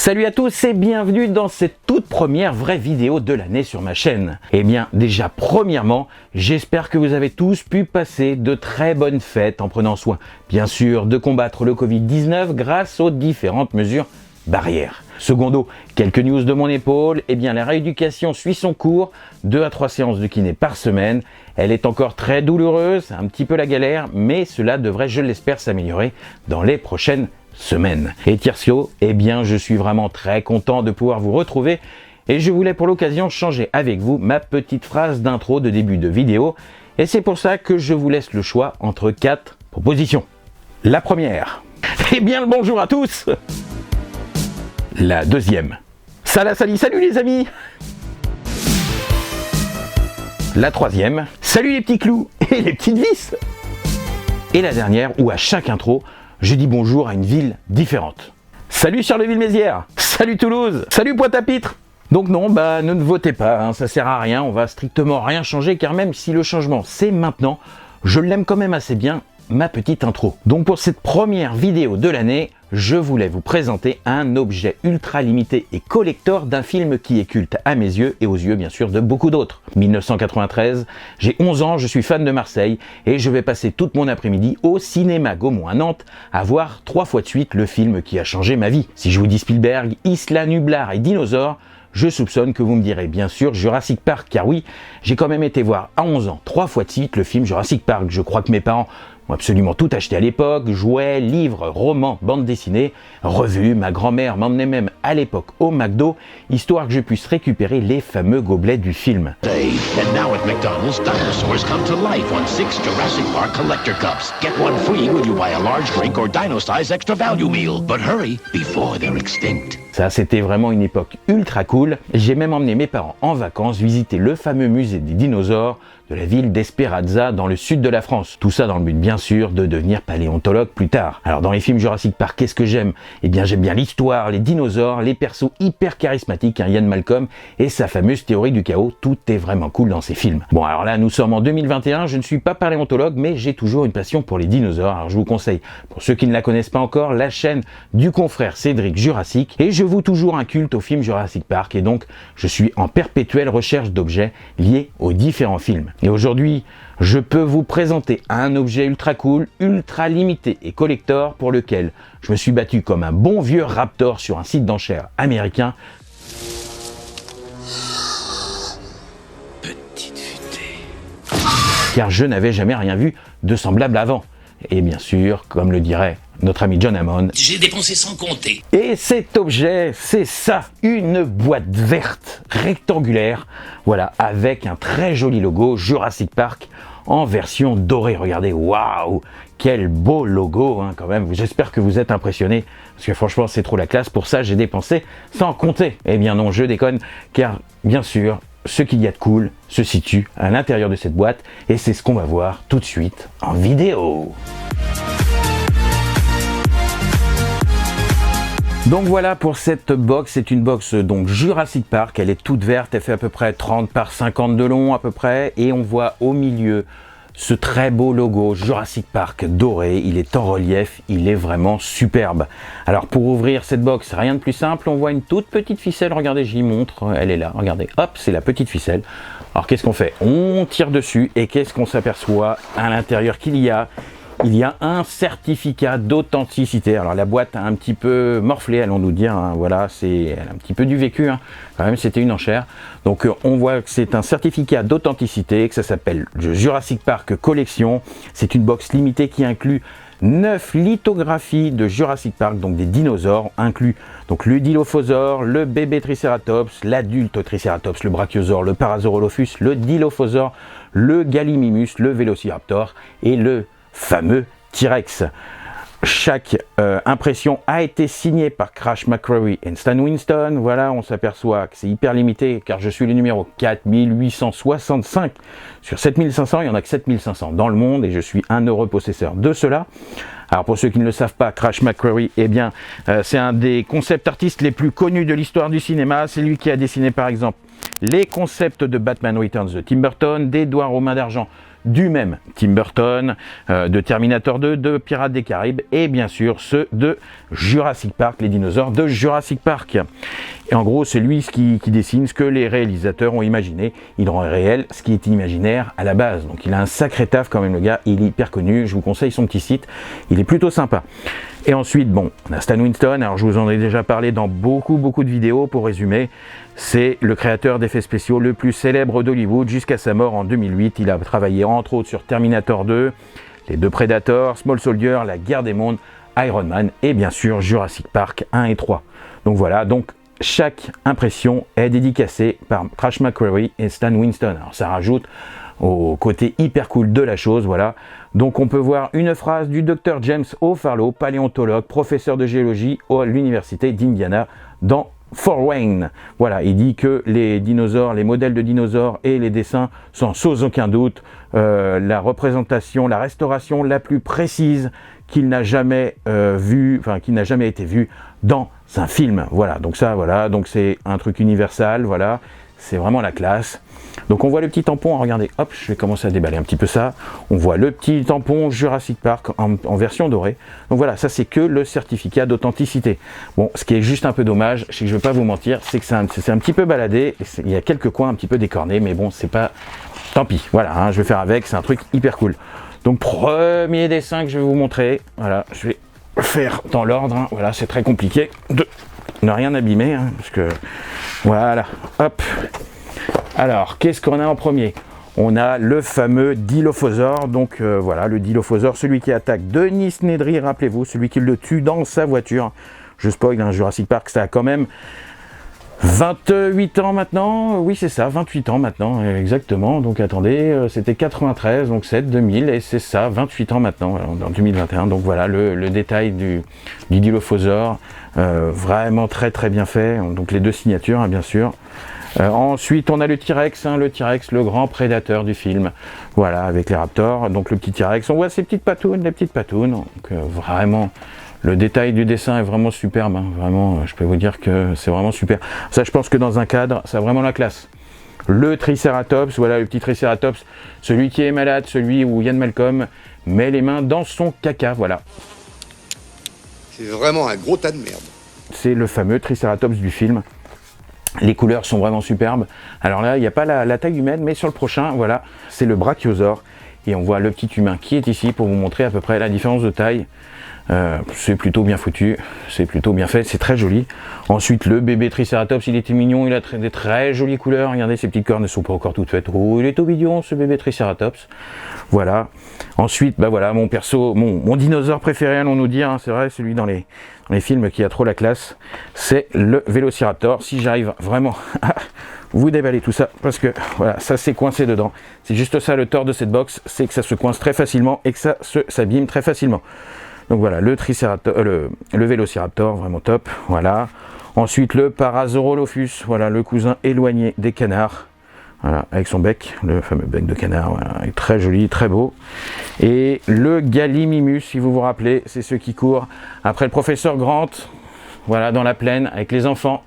Salut à tous et bienvenue dans cette toute première vraie vidéo de l'année sur ma chaîne. Eh bien déjà premièrement, j'espère que vous avez tous pu passer de très bonnes fêtes en prenant soin, bien sûr, de combattre le Covid-19 grâce aux différentes mesures barrières. Secondo, quelques news de mon épaule, eh bien la rééducation suit son cours, 2 à 3 séances de kiné par semaine. Elle est encore très douloureuse, un petit peu la galère, mais cela devrait, je l'espère, s'améliorer dans les prochaines semaines. Et Tiercio, eh bien je suis vraiment très content de pouvoir vous retrouver et je voulais pour l'occasion changer avec vous ma petite phrase d'intro de début de vidéo et c'est pour ça que je vous laisse le choix entre 4 propositions. La première, eh bien le bonjour à tous. La deuxième, salut les amis. La troisième, salut les petits clous et les petites vis. Et la dernière, où à chaque intro, je dis bonjour à une ville différente. Salut Charleville-Mézières, salut Toulouse, salut Pointe-à-Pitre. Donc non, ne votez pas, ça sert à rien, on va strictement rien changer, car même si le changement c'est maintenant, je l'aime quand même assez bien, ma petite intro. Donc pour cette première vidéo de l'année, je voulais vous présenter un objet ultra limité et collector d'un film qui est culte à mes yeux et aux yeux bien sûr de beaucoup d'autres. 1993, j'ai 11 ans, je suis fan de Marseille et je vais passer toute mon après-midi au cinéma Gaumont à Nantes à voir 3 fois de suite le film qui a changé ma vie. Si je vous dis Spielberg, Isla Nublar et Dinosaures, je soupçonne que vous me direz bien sûr Jurassic Park, car oui, j'ai quand même été voir à 11 ans 3 fois de suite le film Jurassic Park. Je crois que mes parents ont absolument tout acheté à l'époque, jouets, livres, romans, bandes dessinées, revues. Ma grand-mère m'emmenait même à l'époque au McDo, histoire que je puisse récupérer les fameux gobelets du film. And now at McDonald's, dinosaurs come to life on 6 Jurassic Park collector cups. Get one free when you buy a large drink or dino-size extra value meal. But hurry, before they're extinct. Ça, c'était vraiment une époque ultra cool. J'ai même emmené mes parents en vacances visiter le fameux musée des dinosaures de la ville d'Esperanza dans le sud de la France. Tout ça dans le but bien sûr de devenir paléontologue plus tard. Alors dans les films Jurassic Park, qu'est-ce que j'aime? Eh bien j'aime bien l'histoire, les dinosaures, les persos hyper charismatiques, Ian Malcolm et sa fameuse théorie du chaos. Tout est vraiment cool dans ces films. Bon alors là nous sommes en 2021, je ne suis pas paléontologue mais j'ai toujours une passion pour les dinosaures. Alors je vous conseille, pour ceux qui ne la connaissent pas encore, la chaîne du confrère Cédric Jurassic et je voue toujours un culte au film Jurassic Park et donc je suis en perpétuelle recherche d'objets liés aux différents films. Et aujourd'hui, je peux vous présenter un objet ultra cool, ultra limité et collector pour lequel je me suis battu comme un bon vieux raptor sur un site d'enchères américain. Petite futée. Car je n'avais jamais rien vu de semblable avant. Et bien sûr, comme le dirait notre ami John Hammond, J'ai dépensé sans compter. et cet objet, c'est ça, une boîte verte rectangulaire, voilà, avec un très joli logo Jurassic Park en version dorée. Regardez, waouh, quel beau logo quand même. J'espère que vous êtes impressionnés, parce que franchement, c'est trop la classe. Pour ça, j'ai dépensé sans compter. Eh bien non, je déconne, car bien sûr, ce qu'il y a de cool se situe à l'intérieur de cette boîte, et c'est ce qu'on va voir tout de suite en vidéo. Donc voilà pour cette box, c'est une box donc Jurassic Park, elle est toute verte, elle fait à peu près 30 par 50 de long à peu près, et on voit au milieu ce très beau logo Jurassic Park doré, il est en relief, il est vraiment superbe. Alors pour ouvrir cette box, rien de plus simple, on voit une toute petite ficelle, regardez j'y montre, elle est là, regardez, hop, c'est la petite ficelle. Alors qu'est-ce qu'on fait? On tire dessus et qu'est-ce qu'on s'aperçoit à l'intérieur qu'il y a? Il y a un certificat d'authenticité. Alors la boîte a un petit peu morflé, allons nous dire, voilà, elle a un petit peu du vécu, quand même c'était une enchère. Donc on voit que c'est un certificat d'authenticité, que ça s'appelle Jurassic Park Collection. C'est une box limitée qui inclut 9 lithographies de Jurassic Park, donc des dinosaures, inclus donc le Dilophosaure, le bébé Triceratops, l'adulte Triceratops, le Brachiosaure, le Parasaurolophus, le Dilophosaure, le Gallimimus, le Velociraptor et le fameux T-Rex. Chaque impression a été signée par Crash McCreary et Stan Winston. Voilà, on s'aperçoit que c'est hyper limité car je suis le numéro 4865 sur 7500. Il n'y en a que 7500 dans le monde et je suis un heureux possesseur de cela. Alors pour ceux qui ne le savent pas, Crash McCreary, eh bien, c'est un des concept artistes les plus connus de l'histoire du cinéma. C'est lui qui a dessiné par exemple les concepts de Batman Returns de Tim Burton, d'Edouard aux mains d'argent du même Tim Burton, de Terminator 2, de Pirates des Caraïbes et bien sûr ceux de Jurassic Park, les dinosaures de Jurassic Park. Et en gros, c'est lui qui dessine ce que les réalisateurs ont imaginé. Il rend réel ce qui est imaginaire à la base. Donc il a un sacré taf quand même, le gars, il est hyper connu, je vous conseille son petit site, il est plutôt sympa. Et ensuite, bon, on a Stan Winston, alors je vous en ai déjà parlé dans beaucoup de vidéos. Pour résumer, c'est le créateur d'effets spéciaux le plus célèbre d'Hollywood jusqu'à sa mort en 2008. Il a travaillé entre autres sur Terminator 2, les deux Predators, Small Soldier, la guerre des mondes, Iron Man et bien sûr Jurassic Park 1 et 3. Donc voilà, donc chaque impression est dédicacée par Trash McCrary et Stan Winston. Alors ça rajoute au côté hyper cool de la chose, voilà. Donc on peut voir une phrase du Dr James O'Farlow, paléontologue, professeur de géologie à l'université d'Indiana dans Fort Wayne. Voilà, il dit que les dinosaures, les modèles de dinosaures et les dessins sont sans aucun doute la représentation, la restauration la plus précise qu'il n'a jamais qu'il n'a jamais été vue dans un film. Voilà, donc ça, voilà, donc c'est un truc universal, voilà, c'est vraiment la classe. Donc on voit le petit tampon, regardez, hop, je vais commencer à déballer un petit peu ça. On voit le petit tampon Jurassic Park en version dorée. Donc voilà, ça c'est que le certificat d'authenticité. Bon, ce qui est juste un peu dommage, c'est que je ne vais pas vous mentir, c'est que c'est un petit peu baladé. Il y a quelques coins un petit peu décornés, mais bon, c'est pas... Tant pis, voilà, hein, je vais faire avec, c'est un truc hyper cool. Donc premier dessin que je vais vous montrer, voilà, je vais faire dans l'ordre, hein, voilà, c'est très compliqué de ne rien abîmer, hein, parce que... Voilà, hop. Alors, qu'est-ce qu'on a en premier? On a le fameux Dilophosaure, donc voilà, le Dilophosaure, celui qui attaque Denis Nedry, rappelez-vous, celui qui le tue dans sa voiture. Je spoil, hein, Jurassic Park, ça a quand même 28 ans maintenant, oui c'est ça, 28 ans maintenant, exactement, donc attendez, c'était 93, donc 7, 2000, et c'est ça, 28 ans maintenant, en 2021, donc voilà, le détail du Dilophosaure, vraiment très bien fait, donc les deux signatures, hein, bien sûr. Ensuite, on a le T-Rex, hein, le grand prédateur du film. Voilà, avec les raptors. Donc le petit T-Rex, on voit ces petites patounes, les petites patounes. Donc vraiment, le détail du dessin est vraiment superbe. Hein, vraiment, je peux vous dire que c'est vraiment super. Ça, je pense que dans un cadre, ça a vraiment la classe. Le Triceratops, voilà le petit Triceratops, celui qui est malade, celui où Ian Malcolm met les mains dans son caca, voilà. C'est vraiment un gros tas de merde. C'est le fameux Triceratops du film. Les couleurs sont vraiment superbes. Alors là, il n'y a pas la taille humaine, mais sur le prochain, voilà, c'est le Brachiosaure. Et on voit le petit humain qui est ici pour vous montrer à peu près la différence de taille. C'est plutôt bien foutu, c'est plutôt bien fait, c'est très joli. Ensuite, le bébé Triceratops, il était mignon, il a des très jolies couleurs. Regardez, ses petites cornes ne sont pas encore toutes faites. Oh, il est tout mignon, ce bébé Triceratops. Voilà. Ensuite, bah voilà, mon perso, mon dinosaure préféré, allons nous dire, hein, c'est vrai, celui dans les films qui a trop la classe, c'est le Vélociraptor. Si j'arrive vraiment à vous déballer tout ça, parce que voilà, ça s'est coincé dedans. C'est juste ça le tort de cette box, c'est que ça se coince très facilement et que ça s'abîme très facilement. Donc voilà, le Vélociraptor, vraiment top, voilà. Ensuite, le Parasaurolophus, voilà, le cousin éloigné des canards. Voilà, avec son bec, le fameux bec de canard, voilà, très joli, très beau. Et le Gallimimus, si vous vous rappelez, c'est ceux qui courent après le professeur Grant, voilà, dans la plaine, avec les enfants.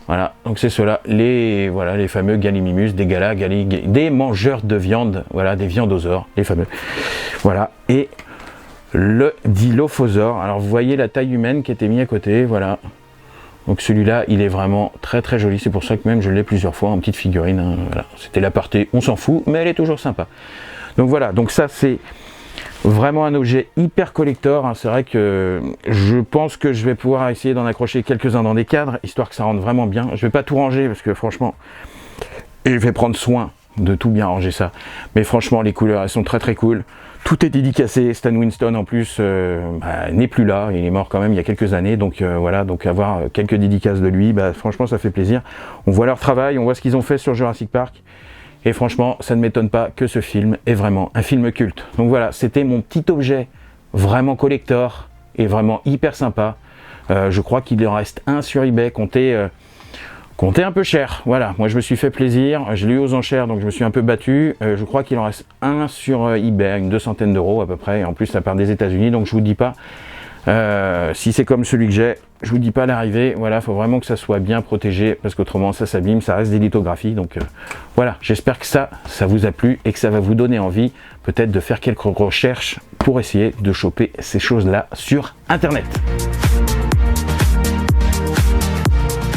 Voilà, donc c'est ceux-là, les fameux Gallimimus, des mangeurs de viande, voilà, des viandosaures, les fameux. Voilà, et le Dilophosaure. Alors vous voyez la taille humaine qui était mise à côté, voilà. Donc celui-là, il est vraiment très joli, c'est pour ça que même je l'ai plusieurs fois en petite figurine, hein, voilà. C'était l'aparté, on s'en fout, mais elle est toujours sympa. Donc voilà, donc ça c'est vraiment un objet hyper collector, hein. C'est vrai que je pense que je vais pouvoir essayer d'en accrocher quelques-uns dans des cadres, histoire que ça rentre vraiment bien. Je vais pas tout ranger, parce que franchement, je vais prendre soin de tout bien ranger ça. Mais franchement, les couleurs, elles sont très cool. Tout est dédicacé. Stan Winston en plus n'est plus là, il est mort quand même il y a quelques années, donc voilà, donc avoir quelques dédicaces de lui, franchement ça fait plaisir. On voit leur travail, on voit ce qu'ils ont fait sur Jurassic Park, et franchement ça ne m'étonne pas que ce film est vraiment un film culte. Donc voilà, c'était mon petit objet vraiment collector et vraiment hyper sympa. Je crois qu'il en reste un sur eBay, comptez un peu cher, voilà, moi je me suis fait plaisir, je l'ai eu aux enchères donc je me suis un peu battu, je crois qu'il en reste un sur eBay, une 200aine d'euros à peu près, et en plus ça part des États-Unis, donc je vous dis pas Si c'est comme celui que j'ai, je vous dis pas l'arrivée, voilà, il faut vraiment que ça soit bien protégé, parce qu'autrement ça s'abîme, ça reste des lithographies, donc voilà, j'espère que ça vous a plu, et que ça va vous donner envie, peut-être de faire quelques recherches, pour essayer de choper ces choses-là sur Internet.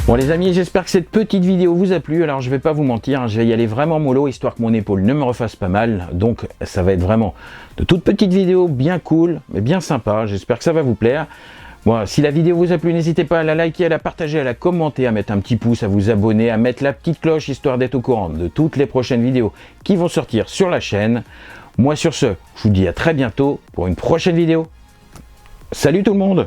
Bon les amis, j'espère que cette petite vidéo vous a plu. Alors je vais pas vous mentir, hein, je vais y aller vraiment mollo, histoire que mon épaule ne me refasse pas mal. Donc ça va être vraiment de toutes petites vidéos bien cool, mais bien sympa. J'espère que ça va vous plaire. Bon, si la vidéo vous a plu, n'hésitez pas à la liker, à la partager, à la commenter, à mettre un petit pouce, à vous abonner, à mettre la petite cloche, histoire d'être au courant de toutes les prochaines vidéos qui vont sortir sur la chaîne. Moi sur ce, je vous dis à très bientôt pour une prochaine vidéo. Salut tout le monde!